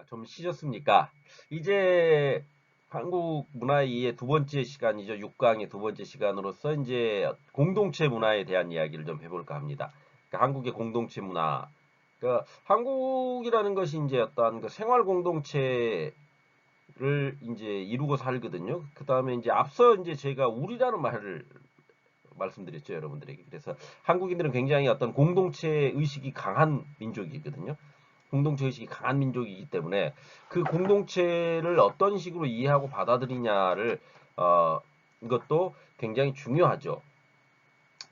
좀 쉬셨습니까? 이제 한국 문화의 두 번째 시간이죠. 6강의 두 번째 시간으로서 이제 공동체 문화에 대한 이야기를 좀 해볼까 합니다. 그러니까 한국의 공동체 문화. 그러니까 한국이라는 것이 이제 어떤 그 생활 공동체를 이제 이루고 살거든요. 그 다음에 이제 앞서 이제 제가 우리라는 말을 말씀드렸죠, 여러분들에게. 그래서 한국인들은 굉장히 어떤 공동체 의식이 강한 민족이거든요. 공동체 의식이 강한 민족이기 때문에 그 공동체를 어떤 식으로 이해하고 받아들이냐를 이것도 굉장히 중요하죠.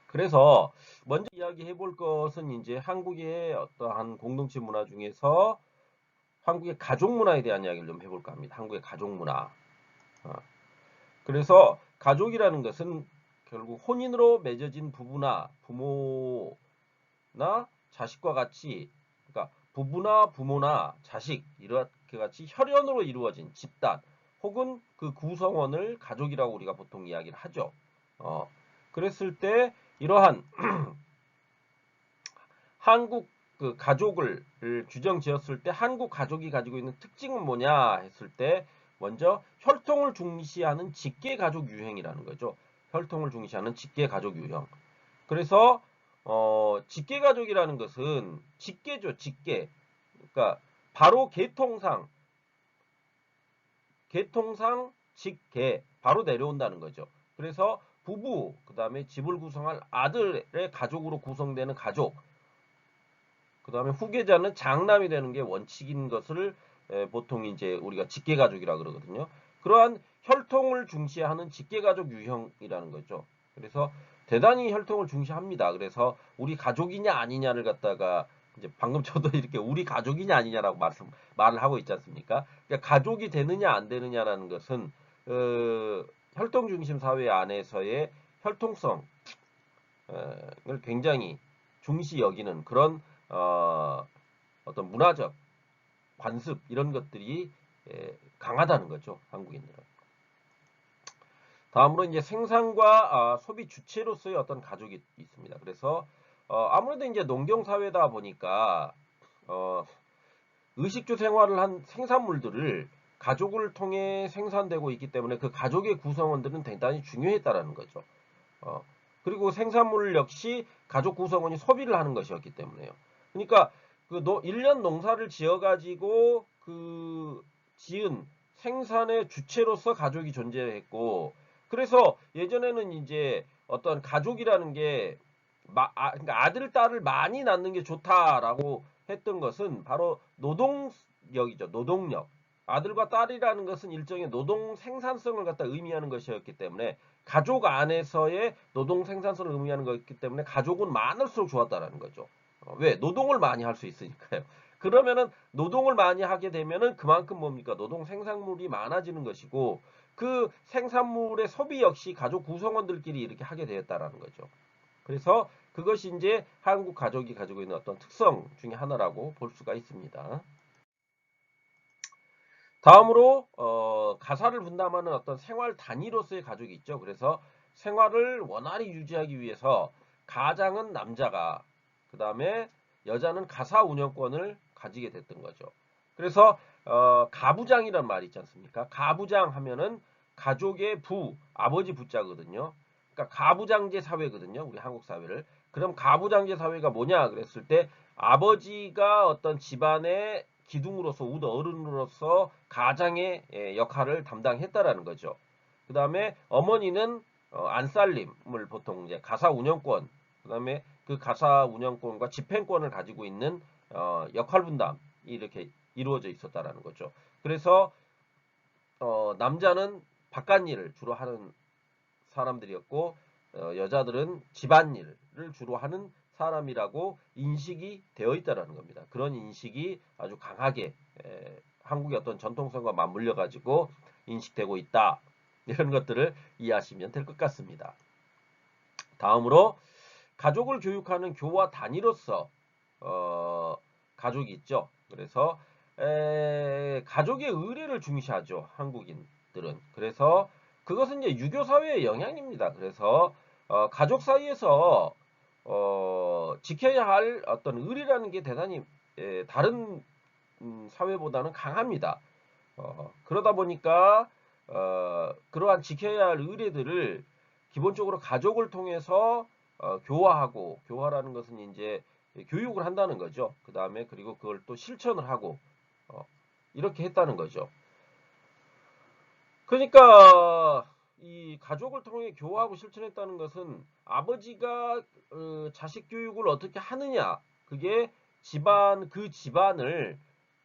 그래서 먼저 이야기해 볼 것은 이제 한국의 어떠한 공동체 문화 중에서 한국의 가족 문화에 대한 이야기를 좀 해볼까 합니다. 한국의 가족 문화. 어, 그래서 가족이라는 것은 결국 혼인으로 맺어진 부부나 부모나 자식과 같이, 그러니까 부부나 부모나 자식 이렇게 같이 혈연으로 이루어진 집단 혹은 그 구성원을 가족이라고 우리가 보통 이야기를 하죠. 어, 그랬을 때 이러한 한국 그 가족을 규정 지었을 때 한국 가족이 가지고 있는 특징은 뭐냐 했을 때 먼저 혈통을 중시하는 직계 가족 유형이라는 거죠. 혈통을 중시하는 직계 가족 유형. 그래서 직계 가족이라는 것은 직계죠, 직계. 그러니까 바로 계통상 직계 바로 내려온다는 거죠. 그래서 부부, 그다음에 집을 구성할 아들의 가족으로 구성되는 가족, 그다음에 후계자는 장남이 되는 게 원칙인 것을 보통 이제 우리가 직계가족이라 그러거든요. 그러한 혈통을 중시하는 직계가족 유형이라는 거죠. 그래서 대단히 혈통을 중시합니다. 그래서 우리 가족이냐 아니냐를 갖다가 이제 방금 저도 이렇게 우리 가족이냐 아니냐라고 말을 하고 있지 않습니까? 그러니까 가족이 되느냐 안 되느냐라는 것은 혈통 중심 사회 안에서의 혈통성을 굉장히 중시 여기는 그런 어떤 문화적 관습 이런 것들이 강하다는 거죠. 한국인들은. 다음으로 이제 생산과 소비 주체로서의 어떤 가족이 있습니다. 그래서 아무래도 이제 농경 사회다 보니까 의식주 생활을 한 생산물들을 가족을 통해 생산되고 있기 때문에 그 가족의 구성원들은 대단히 중요했다라는 거죠. 어, 그리고 생산물 역시 가족 구성원이 소비를 하는 것이었기 때문에요. 그러니까 그 1년 농사를 지어가지고 그 지은 생산의 주체로서 가족이 존재했고, 그래서 예전에는 이제 어떤 가족이라는 게 그러니까 아들, 딸을 많이 낳는 게 좋다라고 했던 것은 바로 노동력이죠. 노동력. 아들과 딸이라는 것은 일종의 노동 생산성을 갖다 의미하는 것이었기 때문에 가족 안에서의 노동 생산성을 의미하는 것이기 때문에 가족은 많을수록 좋았다라는 거죠. 왜? 노동을 많이 할 수 있으니까요. 그러면은 노동을 많이 하게 되면은 그만큼 뭡니까? 노동 생산물이 많아지는 것이고 그 생산물의 소비 역시 가족 구성원들끼리 이렇게 하게 되었다라는 거죠. 그래서 그것이 이제 한국 가족이 가지고 있는 어떤 특성 중에 하나라고 볼 수가 있습니다. 다음으로 가사를 분담하는 어떤 생활 단위로서의 가족이 있죠. 그래서 생활을 원활히 유지하기 위해서 가장은 남자가, 그 다음에 여자는 가사 운영권을 가지게 됐던 거죠. 그래서 가부장이란 말이 있지 않습니까? 가부장 하면은 가족의 아버지 부자거든요. 그러니까 가부장제 사회거든요. 우리 한국 사회를. 그럼 가부장제 사회가 뭐냐 그랬을 때 아버지가 어떤 집안의 기둥으로서 어른으로서 가장의 역할을 담당했다라는 거죠. 그 다음에 어머니는 안살림을 보통 이제 가사 운영권, 그 다음에 그 가사 운영권과 집행권을 가지고 있는 역할 분담이 이렇게 이루어져 있었다라는 거죠. 그래서 남자는 바깥 일을 주로 하는 사람들이었고 여자들은 집안일을 주로 하는 사람이라고 인식이 되어 있다라는 겁니다. 그런 인식이 아주 강하게 한국의 어떤 전통성과 맞물려 가지고 인식되고 있다. 이런 것들을 이해하시면 될 것 같습니다. 다음으로 가족을 교육하는 교화 단위로서 가족이 있죠. 그래서 가족의 의례를 중시하죠. 한국인들은. 그래서 그것은 이제 유교 사회의 영향입니다. 그래서 가족 사이에서 지켜야 할 어떤 의례라는 게 대단히 다른 사회보다는 강합니다. 그러다 보니까 그러한 지켜야 할 의례들을 기본적으로 가족을 통해서 교화하고, 교화라는 것은 이제 교육을 한다는 거죠. 그 다음에 그리고 그걸 또 실천을 하고 어, 이렇게 했다는 거죠. 그러니까 이 가족을 통해 교화하고 실천했다는 것은 아버지가 자식 교육을 어떻게 하느냐, 그게 집안 그 집안을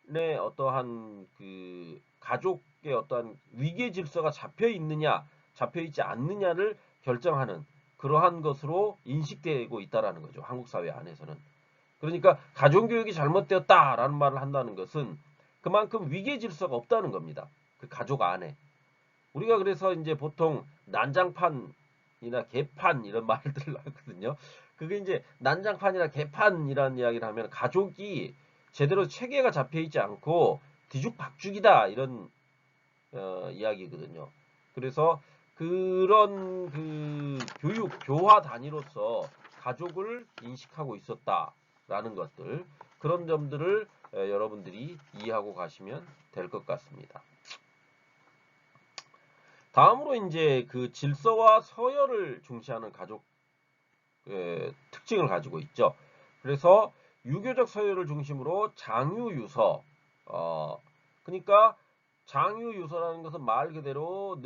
내 어떠한 그 가족의 어떠한 위계 질서가 잡혀 있느냐, 잡혀 있지 않느냐를 결정하는 그러한 것으로 인식되고 있다라는 거죠. 한국 사회 안에서는. 그러니까 가족 교육이 잘못되었다라는 말을 한다는 것은 그만큼 위계 질서가 없다는 겁니다. 그 가족 안에. 우리가 그래서 이제 보통 난장판이나 개판 이런 말들을 하거든요. 그게 이제 난장판이나 개판이라는 이야기를 하면 가족이 제대로 체계가 잡혀 있지 않고 뒤죽박죽이다 이런 이야기거든요. 그래서 그런 그 교육 교화 단위로서 가족을 인식하고 있었다라는 것들, 그런 점들을 여러분들이 이해하고 가시면 될 것 같습니다. 다음으로 이제 그 질서와 서열을 중시하는 가족 특징을 가지고 있죠. 그래서 유교적 서열을 중심으로 장유유서, 그러니까 장유유서라는 것은 말 그대로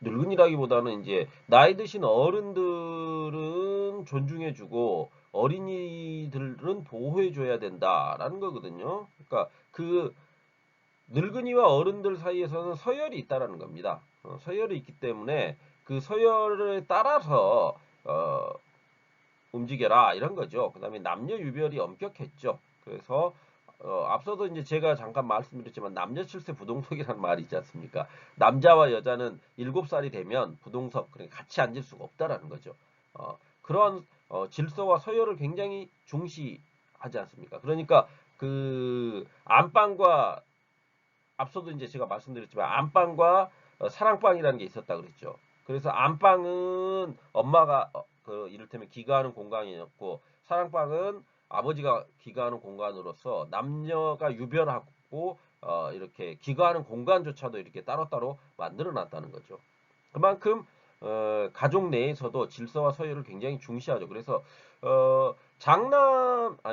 늙은이라기보다는 이제 나이 드신 어른들은 존중해주고 어린이들은 보호해줘야 된다라는 거거든요. 그러니까 그 늙은이와 어른들 사이에서는 서열이 있다라는 겁니다. 서열이 있기 때문에 그 서열에 따라서 움직여라 이런 거죠. 그다음에 남녀 유별이 엄격했죠. 그래서 앞서도 이제 제가 잠깐 말씀드렸지만 남녀 칠세 부동석이라는 말이 있지 않습니까? 남자와 여자는 7살이 되면 부동석, 그러니까 같이 앉을 수가 없다라는 거죠. 그런 질서와 서열을 굉장히 중시하지 않습니까? 그러니까 그 안방과 앞서도 이제 제가 말씀드렸지만 안방과 사랑방이라는 게 있었다 그랬죠. 그래서 안방은 엄마가 그 이를테면 기거하는 공간이었고 사랑방은 아버지가 기거하는 공간으로서 남녀가 유별하고 이렇게 기거하는 공간조차도 이렇게 따로따로 만들어 놨다는 거죠. 그만큼 가족 내에서도 질서와 서열을 굉장히 중시하죠. 그래서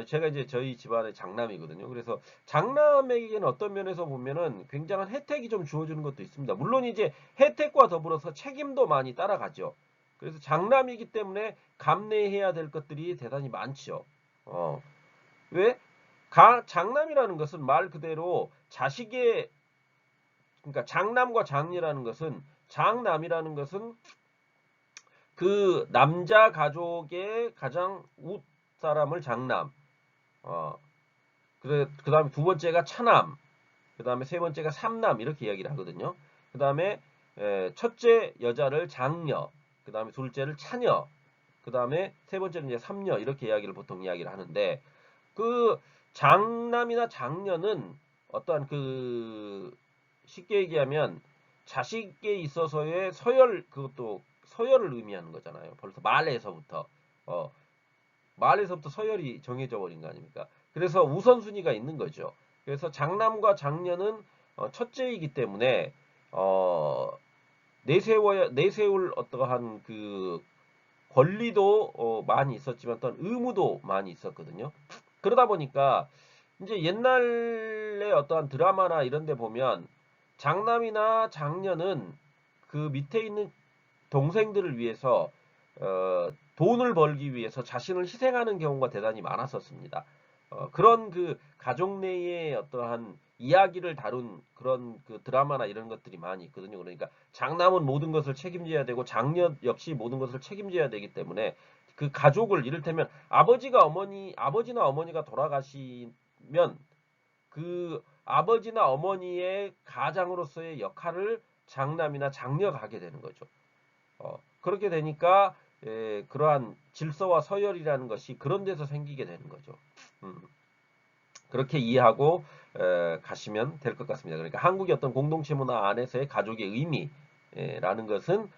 제가 이제 저희 집안의 장남이거든요. 그래서 장남에게는 어떤 면에서 보면은 굉장한 혜택이 좀 주어지는 것도 있습니다. 물론 이제 혜택과 더불어서 책임도 많이 따라가죠. 그래서 장남이기 때문에 감내해야 될 것들이 대단히 많죠. 왜? 장남이라는 것은 말 그대로 자식의, 그러니까 장남과 장녀라는 것은, 장남이라는 것은 그 남자 가족의 가장 윗 사람을 장남, 그 다음에 두 번째가 차남, 그 다음에 세 번째가 삼남 이렇게 이야기를 하거든요. 그 다음에 첫째 여자를 장녀, 그 다음에 둘째를 차녀, 그 다음에 세 번째는 이제 삼녀 이렇게 이야기를 보통 이야기를 하는데 그 장남이나 장녀는 어떠한 그 쉽게 얘기하면 자식에 있어서의 서열, 그것도 서열을 의미하는 거잖아요. 벌써 어, 말에서부터 서열이 정해져 버린 거 아닙니까? 그래서 우선순위가 있는 거죠. 그래서 장남과 장녀는 첫째이기 때문에 어, 내세울 어떠한 그 권리도 많이 있었지만 또 의무도 많이 있었거든요. 그러다 보니까 이제 옛날에 어떠한 드라마나 이런 데 보면 장남이나 장녀는 그 밑에 있는 동생들을 위해서 돈을 벌기 위해서 자신을 희생하는 경우가 대단히 많았었습니다. 그런 그 가족 내의 어떠한 이야기를 다룬 그런 그 드라마나 이런 것들이 많이 있거든요. 그러니까 장남은 모든 것을 책임져야 되고 장녀 역시 모든 것을 책임져야 되기 때문에 그 가족을 이를테면 아버지나 어머니가 돌아가시면 그 아버지나 어머니의 가장으로서의 역할을 장남이나 장녀가 하게 되는 거죠. 그렇게 되니까 그러한 질서와 서열이라는 것이 그런 데서 생기게 되는 거죠. 음, 그렇게 이해하고 가시면 될 것 같습니다. 그러니까 한국의 어떤 공동체 문화 안에서의 가족의 의미라는 것은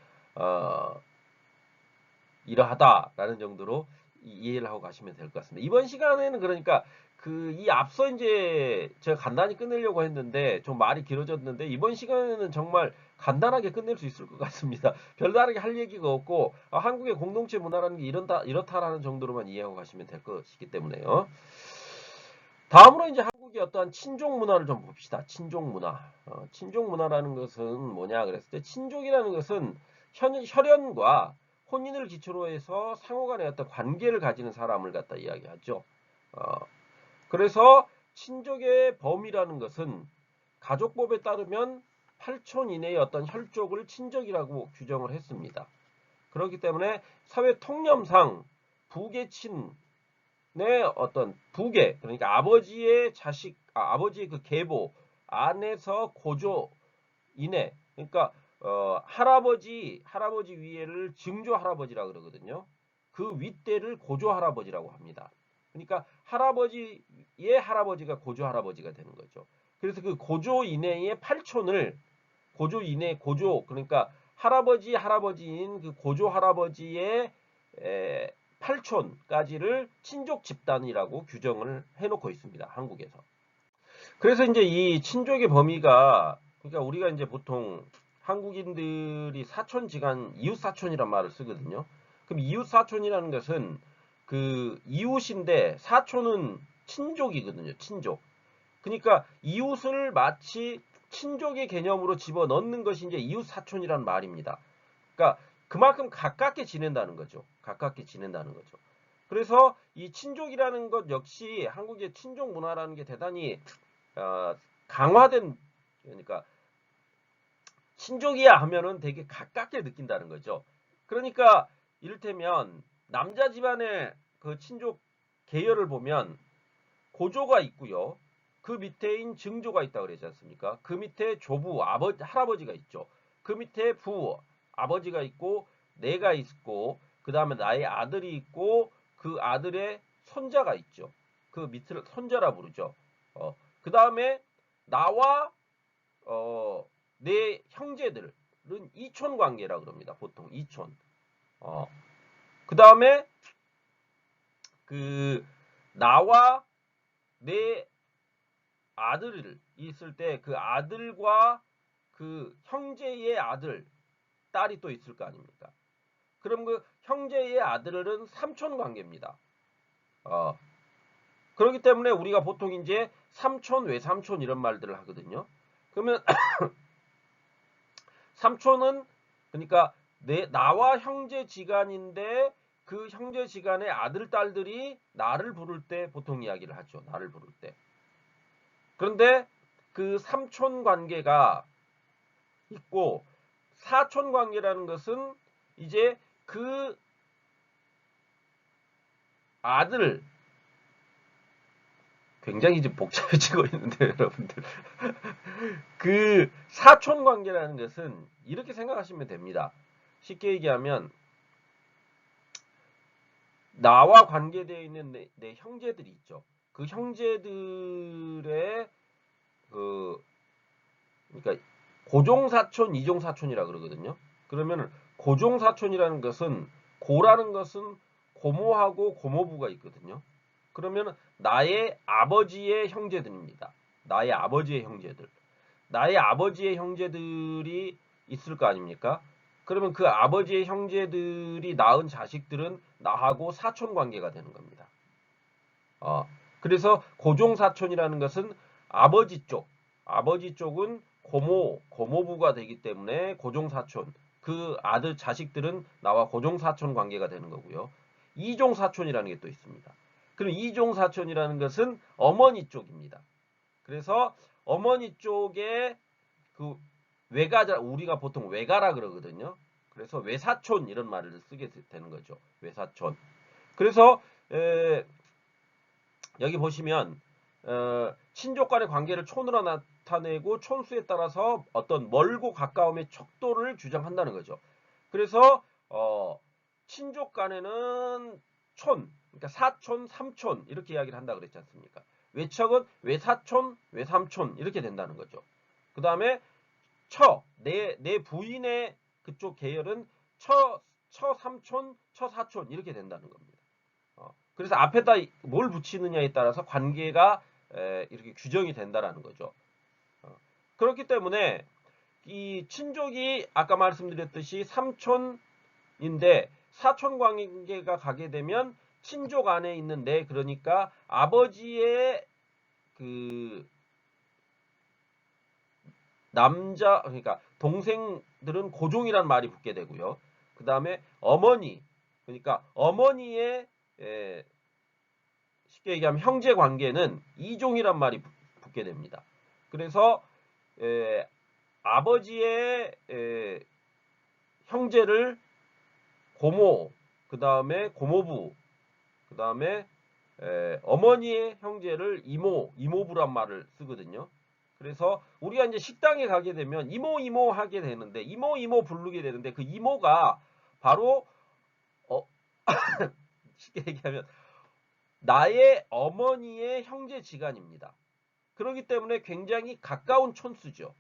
이러하다라는 정도로 이해를 하고 가시면 될 것 같습니다. 이번 시간에는 그러니까 이 앞서 이제 제가 간단히 끝내려고 했는데 좀 말이 길어졌는데 이번 시간에는 정말 간단하게 끝낼 수 있을 것 같습니다. 별다르게 할 얘기가 없고 한국의 공동체 문화라는 게 이렇다라는 정도로만 이해하고 가시면 될 것이기 때문에요. 다음으로 이제 한국의 어떠한 친족 문화를 좀 봅시다. 친족 문화. 친족 문화라는 것은 뭐냐 그랬을 때 친족이라는 것은 혈연과 혼인을 기초로 해서 상호간의 어떤 관계를 가지는 사람을 갖다 이야기하죠. 어, 그래서 친족의 범위라는 것은 가족법에 따르면 8촌 이내의 어떤 혈족을 친족이라고 규정을 했습니다. 그렇기 때문에 사회 통념상 부계친 내 어떤 부계 그러니까 아버지의 자식 아버지의 그 계보 안에서 고조 이내 그러니까 할아버지 위에를 증조 할아버지라 그러거든요. 그 윗대를 고조 할아버지라고 합니다. 그러니까 할아버지의 할아버지가 고조 할아버지가 되는 거죠. 그래서 그 고조 이내의 8촌을 고조 이내 고조 그러니까 할아버지인 그 고조 할아버지의 8촌까지를 친족 집단이라고 규정을 해놓고 있습니다. 한국에서. 그래서 이제 이 친족의 범위가 그러니까 우리가 이제 보통 한국인들이 사촌지간 이웃사촌이란 말을 쓰거든요. 그럼 이웃사촌이라는 것은 그 이웃인데 사촌은 친족이거든요. 친족. 그러니까 이웃을 마치 친족의 개념으로 집어넣는 것이 이제 이웃사촌이란 말입니다. 그러니까 그만큼 가깝게 지낸다는 거죠. 가깝게 지낸다는 거죠. 그래서 이 친족이라는 것 역시 한국의 친족 문화라는 게 대단히 강화된 그러니까 친족이야 하면은 되게 가깝게 느낀다는 거죠. 그러니까 이를테면 남자 집안의 그 친족 계열을 보면 고조가 있고요. 그 밑에인 증조가 있다 그러지 않습니까? 그 밑에 조부, 할아버지가 있죠. 그 밑에 부, 아버지가 있고 내가 있고 그 다음에 나의 아들이 있고 그 아들의 손자가 있죠. 그 밑을 손자라 부르죠. 그 다음에 나와 내 형제들은 이촌 관계라 그럽니다. 보통 이촌. 그 다음에 그 나와 내 아들이 있을 때 그 아들과 그 형제의 아들, 딸이 또 있을 거 아닙니까? 그럼 그 형제의 아들은 삼촌 관계입니다. 그렇기 때문에 우리가 보통 이제 삼촌, 외삼촌 이런 말들을 하거든요. 그러면 삼촌은 그러니까 나와 형제지간인데 그 형제지간의 아들, 딸들이 나를 부를 때 보통 이야기를 하죠. 나를 부를 때. 그런데 그 삼촌 관계가 있고 사촌 관계라는 것은 이제 그 아들 굉장히 이제 복잡해지고 있는데 여러분들 그 사촌 관계라는 것은 이렇게 생각하시면 됩니다. 쉽게 얘기하면 나와 관계되어 있는 내 형제들이 있죠. 그 형제들의 그 그러니까 고종사촌, 이종사촌이라 그러거든요. 그러면 고종사촌이라는 것은 고라는 것은 고모하고 고모부가 있거든요. 그러면 나의 아버지의 형제들입니다. 나의 아버지의 형제들. 나의 아버지의 형제들이 있을 거 아닙니까? 그러면 그 아버지의 형제들이 낳은 자식들은 나하고 사촌 관계가 되는 겁니다. 그래서 고종사촌이라는 것은 아버지 쪽은 고모부가 되기 때문에 고종사촌, 그 아들 자식들은 나와 고종사촌 관계가 되는 거고요. 이종사촌이라는 게 또 있습니다. 그럼 이종사촌이라는 것은 어머니 쪽입니다. 그래서 어머니 쪽에 그 외가자, 우리가 보통 외가라 그러거든요. 그래서 외사촌 이런 말을 쓰게 되는 거죠. 외사촌. 그래서 여기 보시면 친족 간의 관계를 촌으로 나타내고 촌수에 따라서 어떤 멀고 가까움의 척도를 규정한다는 거죠. 그래서 친족 간에는 촌, 그러니까 사촌, 삼촌 이렇게 이야기를 한다 그랬지 않습니까? 외척은 외사촌, 외삼촌 이렇게 된다는 거죠. 그 다음에 내 부인의 그쪽 계열은 처삼촌, 처사촌 이렇게 된다는 겁니다. 그래서 앞에다 뭘 붙이느냐에 따라서 관계가 이렇게 규정이 된다라는 거죠. 그렇기 때문에 이 친족이 아까 말씀드렸듯이 삼촌인데 사촌 관계가 가게 되면 친족 안에 있는 그러니까 아버지의 그 남자 그러니까 동생들은 고종이란 말이 붙게 되고요. 그 다음에 어머니 그러니까 어머니의 쉽게 얘기하면 형제 관계는 이종이란 말이 붙게 됩니다. 그래서 아버지의 형제를 고모, 그 다음에 고모부, 그 다음에 어머니의 형제를 이모, 이모부란 말을 쓰거든요. 그래서 우리가 이제 식당에 가게 되면 이모 이모 하게 되는데 이모 이모 부르게 되는데 그 이모가 바로 쉽게 얘기하면 나의 어머니의 형제지간입니다. 그렇기 때문에 굉장히 가까운 촌수죠.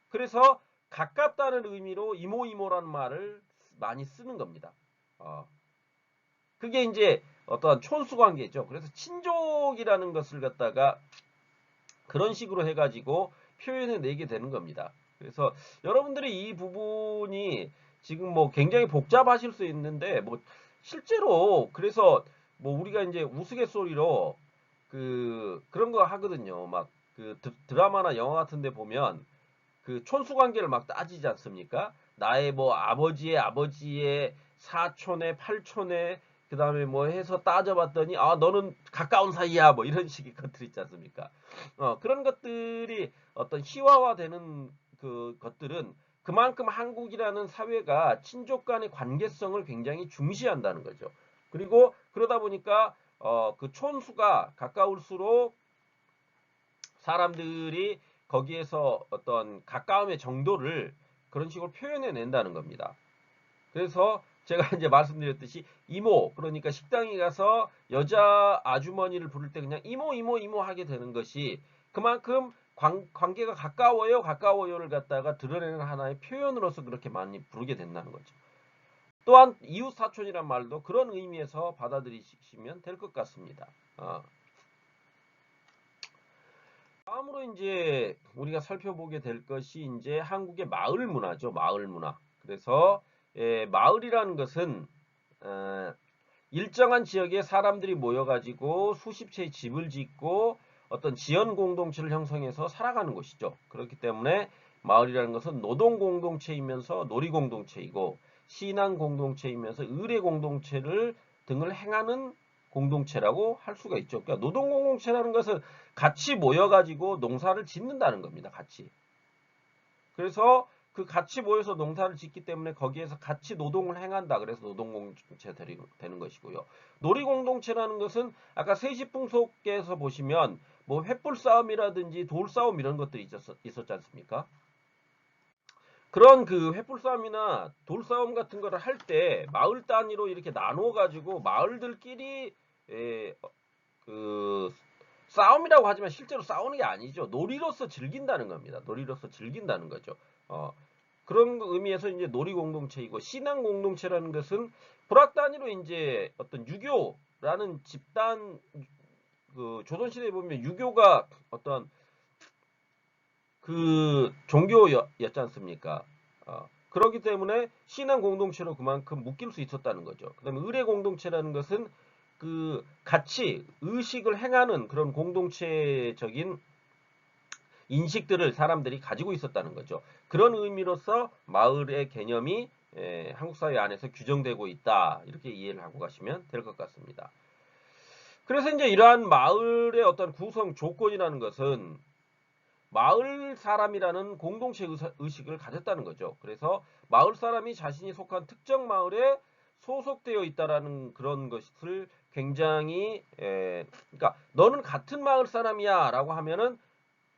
그래서 가깝다는 의미로 이모 이모라는 말을 많이 쓰는 겁니다. 그게 이제 어떠한 촌수 관계죠. 그래서 친족이라는 것을 갖다가 그런 식으로 해가지고 표현해 내게 되는 겁니다. 그래서 여러분들이 이 부분이 지금 뭐 굉장히 복잡하실 수 있는데 뭐 실제로 그래서 뭐 우리가 이제 우스갯소리로 그런 거 하거든요. 막 그 드라마나 영화 같은 데 보면 그 촌수 관계를 막 따지지 않습니까? 나의 뭐 아버지의 사촌의 팔촌의 그다음에 뭐 해서 따져봤더니 아 너는 가까운 사이야 뭐 이런 식의 것들 있지 않습니까? 그런 것들이 어떤 희화화되는 그 것들은 그만큼 한국이라는 사회가 친족 간의 관계성을 굉장히 중시한다는 거죠. 그리고 그러다 보니까 그 촌수가 가까울수록 사람들이 거기에서 어떤 가까움의 정도를 그런 식으로 표현해 낸다는 겁니다. 그래서 제가 이제 말씀드렸듯이 이모 그러니까 식당에 가서 여자 아주머니를 부를 때 그냥 이모 이모 이모 하게 되는 것이 그만큼 관계가 가까워요를 갖다가 드러내는 하나의 표현으로서 그렇게 많이 부르게 된다는 거죠. 또한 이웃 사촌이란 말도 그런 의미에서 받아들이시면 될 것 같습니다. 다음으로 이제 우리가 살펴보게 될 것이 이제 한국의 마을 문화죠. 마을 문화. 그래서 마을이라는 것은 일정한 지역에 사람들이 모여가지고 수십 채의 집을 짓고 어떤 지연 공동체를 형성해서 살아가는 곳이죠. 그렇기 때문에 마을이라는 것은 노동 공동체이면서 놀이 공동체이고 신앙 공동체이면서 의례 공동체를 등을 행하는 공동체라고 할 수가 있죠. 그러니까 노동 공동체라는 것은 같이 모여가지고 농사를 짓는다는 겁니다. 같이. 그래서 그 같이 모여서 농사를 짓기 때문에 거기에서 같이 노동을 행한다. 그래서 노동공동체 되는 것이고요. 놀이공동체라는 것은 아까 세시풍속에서 보시면 뭐 횃불 싸움이라든지 돌 싸움 이런 것들이 있었지 않습니까? 그런 그 횃불 싸움이나 돌 싸움 같은 거를 할 때 마을 단위로 이렇게 나눠 가지고 마을들끼리 그 싸움이라고 하지만 실제로 싸우는 게 아니죠. 놀이로서 즐긴다는 겁니다. 놀이로서 즐긴다는 거죠. 그런 의미에서 이제 놀이 공동체이고 신앙 공동체라는 것은 불학 단위로 이제 어떤 유교라는 집단 그 조선 시대에 보면 유교가 어떤 그 종교였지 않습니까? 그렇기 때문에 신앙 공동체로 그만큼 묶일 수 있었다는 거죠. 그다음에 의례 공동체라는 것은 그 같이 의식을 행하는 그런 공동체적인 인식들을 사람들이 가지고 있었다는 거죠. 그런 의미로서 마을의 개념이 한국 사회 안에서 규정되고 있다. 이렇게 이해를 하고 가시면 될 것 같습니다. 그래서 이제 이러한 마을의 어떤 구성 조건이라는 것은 마을 사람이라는 공동체 의식을 가졌다는 거죠. 그래서 마을 사람이 자신이 속한 특정 마을에 소속되어 있다라는 그런 것을 굉장히 그러니까 너는 같은 마을 사람이야라고 하면은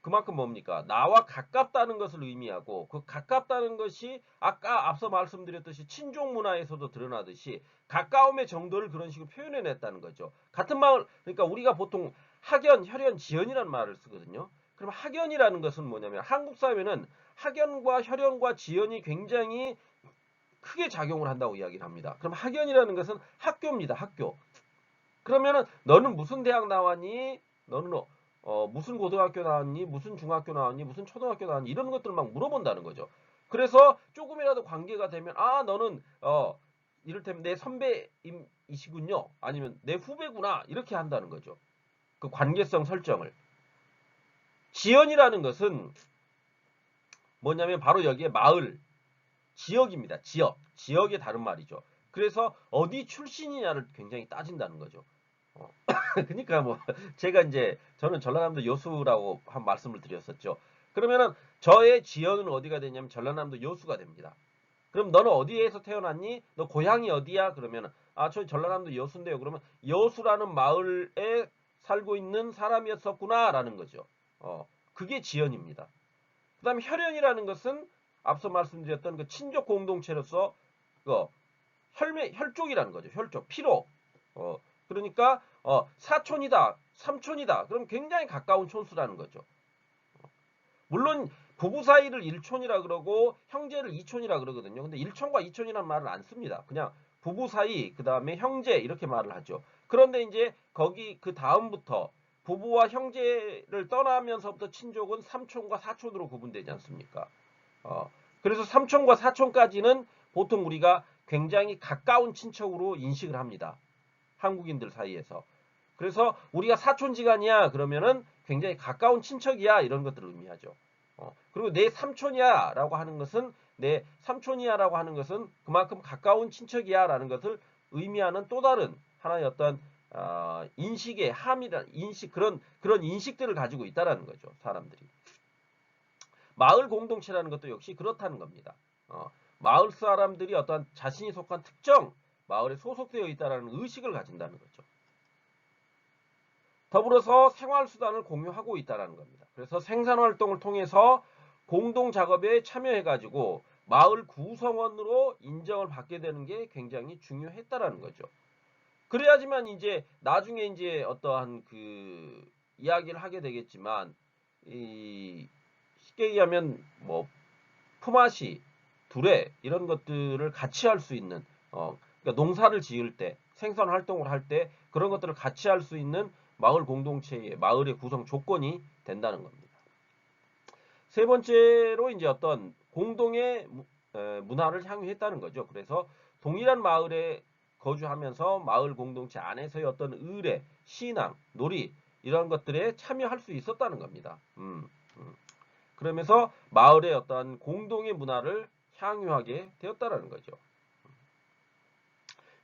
그만큼 뭡니까? 나와 가깝다는 것을 의미하고 그 가깝다는 것이 아까 앞서 말씀드렸듯이 친족 문화에서도 드러나듯이 가까움의 정도를 그런 식으로 표현해냈다는 거죠. 같은 마을 그러니까 우리가 보통 학연, 혈연, 지연이라는 말을 쓰거든요. 그럼 학연이라는 것은 뭐냐면 한국 사회는 학연과 혈연과 지연이 굉장히 크게 작용을 한다고 이야기를 합니다. 그럼 학연이라는 것은 학교입니다. 학교. 그러면은 너는 무슨 대학 나왔니? 너는 무슨 고등학교 나왔니? 무슨 중학교 나왔니? 무슨 초등학교 나왔니? 이런 것들 막 물어본다는 거죠. 그래서 조금이라도 관계가 되면 아 너는 이를테면 내 선배이시군요. 아니면 내 후배구나. 이렇게 한다는 거죠. 그 관계성 설정을. 지연이라는 것은 뭐냐면 바로 여기에 마을, 지역입니다. 지역. 지역의 다른 말이죠. 그래서 어디 출신이냐를 굉장히 따진다는 거죠. 그러니까 뭐 제가 이제 저는 전라남도 여수라고 한 말씀을 드렸었죠. 그러면은 저의 지역은 어디가 되냐면 전라남도 여수가 됩니다. 그럼 너는 어디에서 태어났니? 너 고향이 어디야? 그러면 저 전라남도 여수인데요. 그러면 여수라는 마을에 살고 있는 사람이었었구나라는 거죠. 그게 지연입니다. 그다음에 혈연이라는 것은 앞서 말씀드렸던 그 친족 공동체로서 그 혈족이라는 거죠. 혈족, 피로. 어, 그러니까 사촌이다, 삼촌이다. 그럼 굉장히 가까운 촌수라는 거죠. 물론 부부 사이를 일촌이라 그러고 형제를 이촌이라 그러거든요. 근데 일촌과 이촌이라는 말을 안 씁니다. 그냥 부부 사이, 그 다음에 형제 이렇게 말을 하죠. 그런데 이제 거기 그 다음부터 부부와 형제를 떠나면서부터 친족은 삼촌과 사촌으로 구분되지 않습니까? 어, 그래서 삼촌과 사촌까지는 보통 우리가 굉장히 가까운 친척으로 인식을 합니다. 한국인들 사이에서. 그래서 우리가 사촌지간이야 그러면은 굉장히 가까운 친척이야 이런 것들을 의미하죠. 그리고 내 삼촌이야라고 하는 것은 내 삼촌이야라고 하는 것은 그만큼 가까운 친척이야라는 것을 의미하는 또 다른 하나의 어떤 인식의 함이란 인식 그런 인식들을 가지고 있다라는 거죠 사람들이. 마을 공동체라는 것도 역시 그렇다는 겁니다. 마을 사람들이 어떤 자신이 속한 특정 마을에 소속되어 있다는 의식을 가진다는 거죠. 더불어서 생활수단을 공유하고 있다는 겁니다. 그래서 생산활동을 통해서 공동작업에 참여해가지고 마을 구성원으로 인정을 받게 되는 게 굉장히 중요했다라는 거죠. 그래야지만 이제 나중에 이제 어떠한 그 이야기를 하게 되겠지만 쉽게 얘기하면 뭐 품앗이, 두레 이런 것들을 같이 할 수 있는 그러니까 농사를 지을 때 생산 활동을 할 때 그런 것들을 같이 할 수 있는 마을 공동체의 마을의 구성 조건이 된다는 겁니다. 세 번째로 이제 어떤 공동의 문화를 향유했다는 거죠. 그래서 동일한 마을에 거주하면서 마을 공동체 안에서의 어떤 의례, 신앙, 놀이 이런 것들에 참여할 수 있었다는 겁니다. 그러면서 마을의 어떤 공동의 문화를 향유하게 되었다라는 거죠.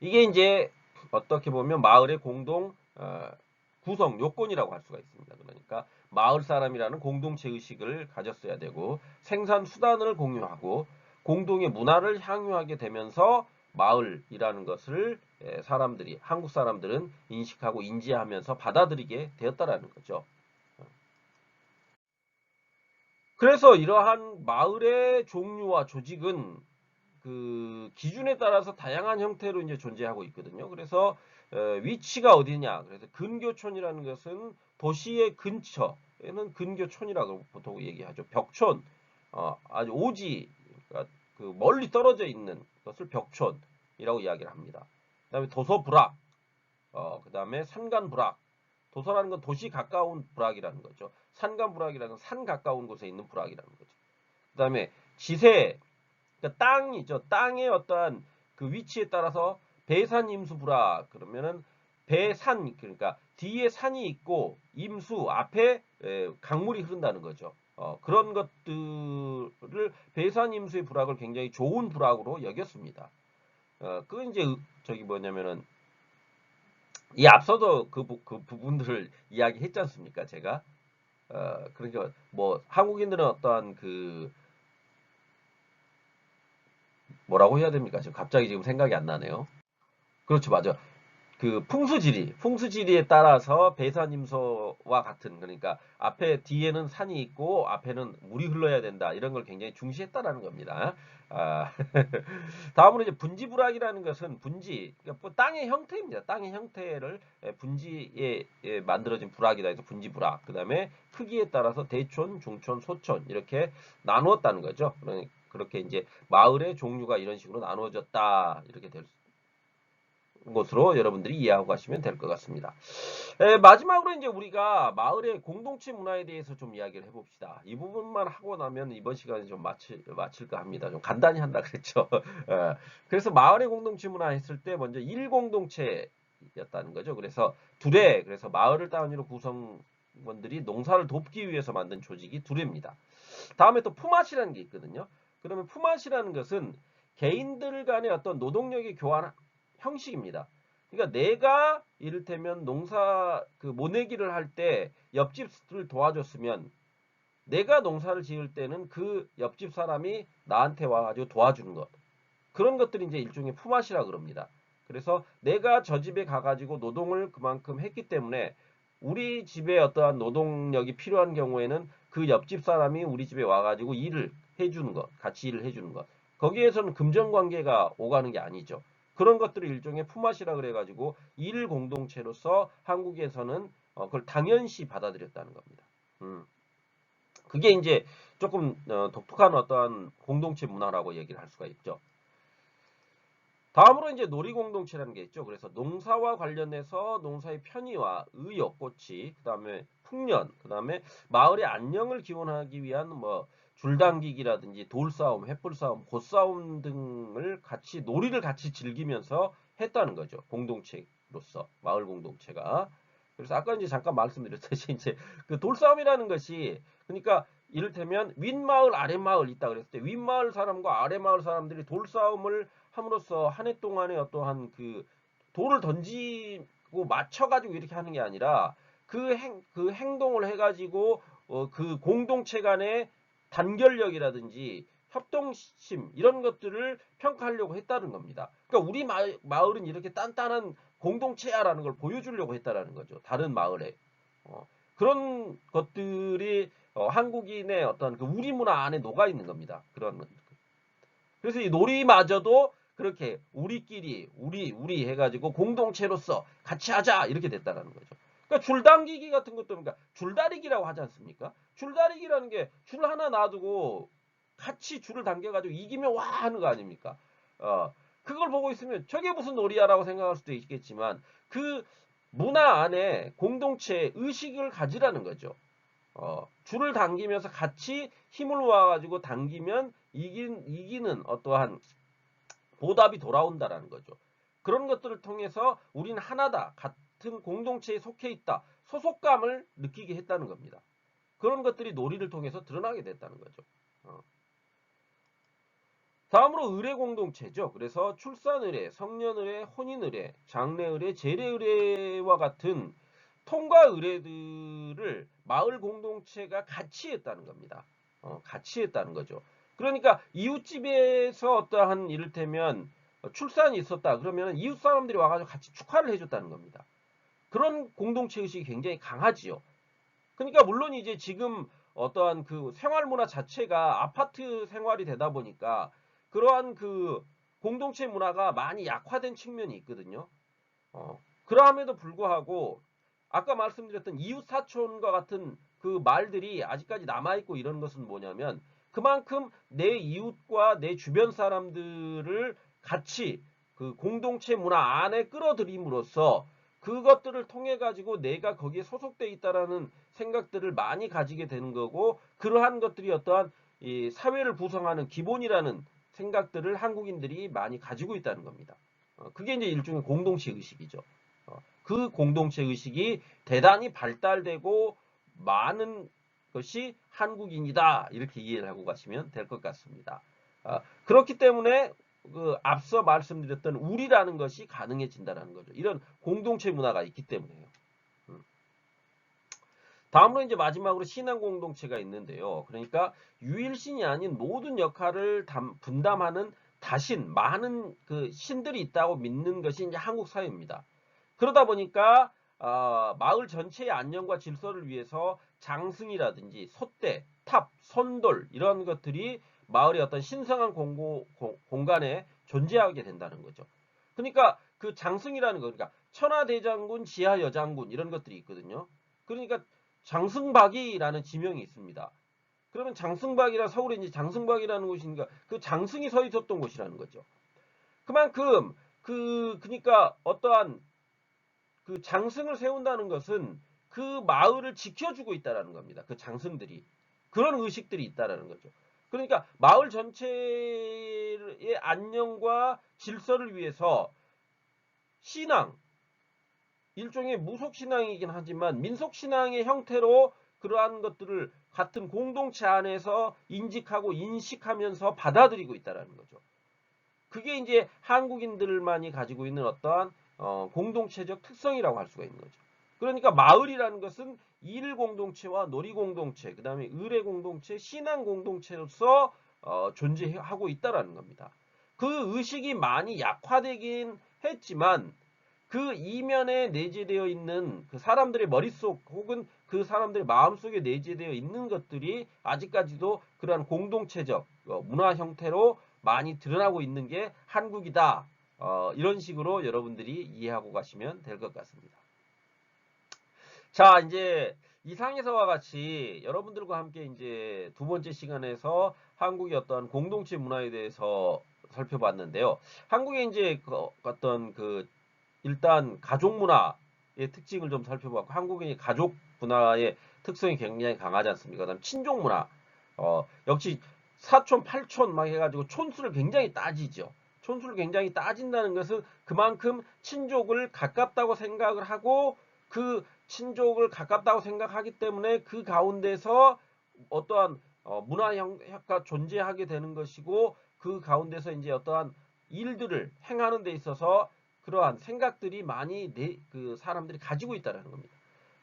이게 이제 어떻게 보면 마을의 공동 구성 요건이라고 할 수가 있습니다. 그러니까 마을 사람이라는 공동체 의식을 가졌어야 되고 생산 수단을 공유하고 공동의 문화를 향유하게 되면서 마을이라는 것을 사람들이 한국 사람들은 인식하고 인지하면서 받아들이게 되었다라는 거죠. 그래서 이러한 마을의 종류와 조직은 그 기준에 따라서 다양한 형태로 이제 존재하고 있거든요. 그래서 위치가 어디냐? 그래서 근교촌이라는 것은 도시의 근처에는 근교촌이라고 보통 얘기하죠. 벽촌, 아주 오지, 그러니까 그 멀리 떨어져 있는 것을 벽촌이라고 이야기를 합니다. 그다음에 도서부락, 그다음에 산간부락. 도서라는 건 도시 가까운 부락이라는 거죠. 산간부락이라는 건 산 가까운 곳에 있는 부락이라는 거죠. 그다음에 지세, 그러니까 땅이죠. 땅의 어떠한 그 위치에 따라서 배산 임수 불화 그러면은 배산 그러니까 뒤에 산이 있고 임수 앞에 강물이 흐른다는 거죠. 그런 것들을 배산 임수의 불학을 굉장히 좋은 불학으로 여겼습니다. 그건 이제 저기 뭐냐면은 이 앞서도 그 부분들을 이야기했지 않습니까? 제가 그러니까 뭐 한국인들은 어떠한 그 뭐라고 해야 됩니까? 지금 갑자기 지금 생각이 안 나네요. 그렇죠, 맞아. 그 풍수지리에 따라서 배산임소와 같은 그러니까 앞에 뒤에는 산이 있고 앞에는 물이 흘러야 된다 이런 걸 굉장히 중시했다라는 겁니다. 아, 다음으로 이제 분지불학이라는 것은 분지 그러니까 뭐 땅의 형태입니다. 땅의 형태를 분지에 만들어진 불학이다 해서 분지불학. 그다음에 크기에 따라서 대촌, 중촌, 소촌 이렇게 나누었다는 거죠. 그렇게 이제 마을의 종류가 이런 식으로 나누어졌다 이렇게 될 수. 것으로 여러분들이 이해하고 가시면 될 것 같습니다. 마지막으로 이제 우리가 마을의 공동체 문화에 대해서 좀 이야기를 해봅시다. 이 부분만 하고 나면 이번 시간에 좀 마칠까 합니다. 좀 간단히 한다 그랬죠. 그래서 마을의 공동체 문화 했을 때 먼저 일공동체였다는 거죠. 그래서 마을을 단위로 구성원들이 농사를 돕기 위해서 만든 조직이 두레입니다. 다음에 또 품앗이라는 게 있거든요. 그러면 품앗이라는 것은 개인들 간의 어떤 노동력의 교환 형식입니다. 그러니까 내가 이를테면 농사 모내기를 할 때 옆집을 도와줬으면 내가 농사를 지을 때는 그 옆집 사람이 나한테 와가지고 도와주는 것. 그런 것들이 이제 일종의 품앗이라 그럽니다. 그래서 내가 저 집에 가가지고 노동을 그만큼 했기 때문에 우리 집에 어떠한 노동력이 필요한 경우에는 그 옆집 사람이 우리 집에 와가지고 일을 해주는 것, 같이 일을 해주는 것. 거기에서는 금전관계가 오가는 게 아니죠. 그런 것들을 일종의 품앗이라 그래가지고 일 공동체로서 한국에서는 그걸 당연시 받아들였다는 겁니다. 그게 이제 조금 독특한 어떠한 공동체 문화라고 얘기를 할 수가 있죠. 다음으로 이제 놀이공동체라는 게 있죠. 그래서 농사와 관련해서 농사의 편의와 의욕고치, 그 다음에 풍년, 그 다음에 마을의 안녕을 기원하기 위한 뭐 줄당기기라든지 돌싸움, 횃불싸움, 보싸움 등을 같이 놀이를 같이 즐기면서 했다는 거죠. 공동체로서 마을 공동체가. 그래서 아까 이제 잠깐 말씀드렸듯이 이제 그 돌싸움이라는 것이 그러니까 이를테면 윗마을 아랫마을 있다 그랬을 때 윗마을 사람과 아랫마을 사람들이 돌싸움을 함으로써 한 해 동안에 어떠한 그 돌을 던지고 맞춰가지고 이렇게 하는 게 아니라 그 행동을 해가지고 그 공동체 간의 단결력이라든지 협동심 이런 것들을 평가하려고 했다는 겁니다. 그러니까 우리 마을은 이렇게 단단한 공동체야라는 걸 보여주려고 했다라는 거죠. 다른 마을에. 그런 것들이 한국인의 어떤 그 우리 문화 안에 녹아 있는 겁니다. 그래서 이 놀이마저도 그렇게 우리끼리 우리 해가지고 공동체로서 같이 하자 이렇게 됐다라는 거죠. 그러니까 줄당기기 같은 것도 그러니까 줄다리기라고 하지 않습니까? 줄다리기라는 게 줄 하나 놔두고 같이 줄을 당겨가지고 이기면 와 하는 거 아닙니까? 그걸 보고 있으면 저게 무슨 놀이야라고 생각할 수도 있겠지만 그 문화 안에 공동체 의식을 가지라는 거죠. 줄을 당기면서 같이 힘을 모아가지고 당기면 이기는 어떠한 보답이 돌아온다라는 거죠. 그런 것들을 통해서 우리는 하나다. 같은 공동체에 속해 있다. 소속감을 느끼게 했다는 겁니다. 그런 것들이 놀이를 통해서 드러나게 됐다는 거죠. 다음으로 의례 공동체죠. 그래서 출산 의례, 성년 의례, 혼인 의례, 장례 의례, 제례 의례와 같은 통과 의례들을 마을 공동체가 같이 했다는 겁니다. 같이 했다는 거죠. 그러니까 이웃집에서 어떠한 이를테면 출산이 있었다. 그러면 이웃 사람들이 와가지고 같이 축하를 해줬다는 겁니다. 그런 공동체 의식이 굉장히 강하지요. 그러니까 물론 이제 지금 어떠한 그 생활 문화 자체가 아파트 생활이 되다 보니까 그러한 그 공동체 문화가 많이 약화된 측면이 있거든요. 그러함에도 불구하고 아까 말씀드렸던 이웃 사촌과 같은 그 말들이 아직까지 남아있고 이런 것은 뭐냐면 그만큼 내 이웃과 내 주변 사람들을 같이 그 공동체 문화 안에 끌어들임으로써 그것들을 통해 가지고 내가 거기에 소속돼 있다라는 생각들을 많이 가지게 되는 거고 그러한 것들이 어떠한 이 사회를 구성하는 기본이라는 생각들을 한국인들이 많이 가지고 있다는 겁니다. 그게 이제 일종의 공동체 의식이죠. 그 공동체 의식이 대단히 발달되고 많은 것이 한국인이다. 이렇게 이해를 하고 가시면 될 것 같습니다. 그렇기 때문에 그 앞서 말씀드렸던 우리라는 것이 가능해진다는 거죠. 이런 공동체 문화가 있기 때문에요. 다음으로 이제 마지막으로 신앙 공동체가 있는데요. 그러니까 유일신이 아닌 모든 역할을 분담하는 다신 많은 그 신들이 있다고 믿는 것이 이제 한국 사회입니다. 그러다 보니까 마을 전체의 안녕과 질서를 위해서 장승이라든지 솥대, 탑, 선돌 이런 것들이 마을의 어떤 신성한 공간에 존재하게 된다는 거죠. 그러니까 그 장승이라는 거, 그러니까 천하대장군, 지하여장군 이런 것들이 있거든요. 그러니까 장승박이라는 지명이 있습니다. 그러면 장승박이라 서울에 이제 장승박이라는 곳이니까 그 장승이 서 있었던 곳이라는 거죠. 그만큼 그러니까 어떠한 그 장승을 세운다는 것은 그 마을을 지켜주고 있다라는 겁니다. 그 장승들이. 그런 의식들이 있다라는 거죠. 그러니까 마을 전체의 안녕과 질서를 위해서 신앙, 일종의 무속신앙이긴 하지만 민속신앙의 형태로 그러한 것들을 같은 공동체 안에서 인식하고 인식하면서 받아들이고 있다는 거죠. 그게 이제 한국인들만이 가지고 있는 어떠한 공동체적 특성이라고 할 수가 있는 거죠. 그러니까 마을이라는 것은 일 공동체와 놀이 공동체, 그 다음에 의례 공동체, 신앙 공동체로서 존재하고 있다라는 겁니다. 그 의식이 많이 약화되긴 했지만 그 이면에 내재되어 있는 그 사람들의 머릿속 혹은 그 사람들의 마음속에 내재되어 있는 것들이 아직까지도 그러한 공동체적 문화 형태로 많이 드러나고 있는 게 한국이다. 이런 식으로 여러분들이 이해하고 가시면 될 것 같습니다. 자, 이제 이상에서와 같이 여러분들과 함께 이제 두 번째 시간에서 한국의 어떤 공동체 문화에 대해서 살펴봤는데요. 한국의 이제 어떤 일단 가족 문화의 특징을 좀 살펴봤고 한국의 가족 문화의 특성이 굉장히 강하지 않습니까? 그다음 친족 문화. 역시 사촌, 팔촌 막 해가지고 촌수를 굉장히 따지죠. 촌수를 굉장히 따진다는 것은 그만큼 친족을 가깝다고 생각을 하고 그 친족을 가깝다고 생각하기 때문에 그 가운데서 어떠한 문화 형태가 존재하게 되는 것이고 그 가운데서 이제 어떠한 일들을 행하는 데 있어서 그러한 생각들이 많이 그 사람들이 가지고 있다는 겁니다.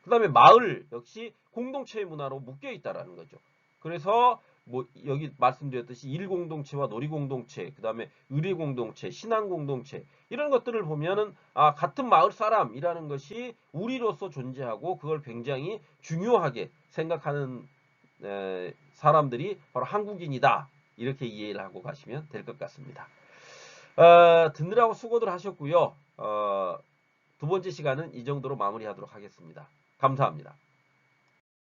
그 다음에 마을 역시 공동체의 문화로 묶여 있다는 거죠. 그래서 뭐 여기 말씀드렸듯이 일 공동체와 놀이 공동체, 그 다음에 의례 공동체, 신앙 공동체 이런 것들을 보면은 같은 마을 사람이라는 것이 우리로서 존재하고 그걸 굉장히 중요하게 생각하는 사람들이 바로 한국인이다. 이렇게 이해를 하고 가시면 될 것 같습니다. 듣느라고 수고들 하셨고요. 두 번째 시간은 이 정도로 마무리하도록 하겠습니다. 감사합니다.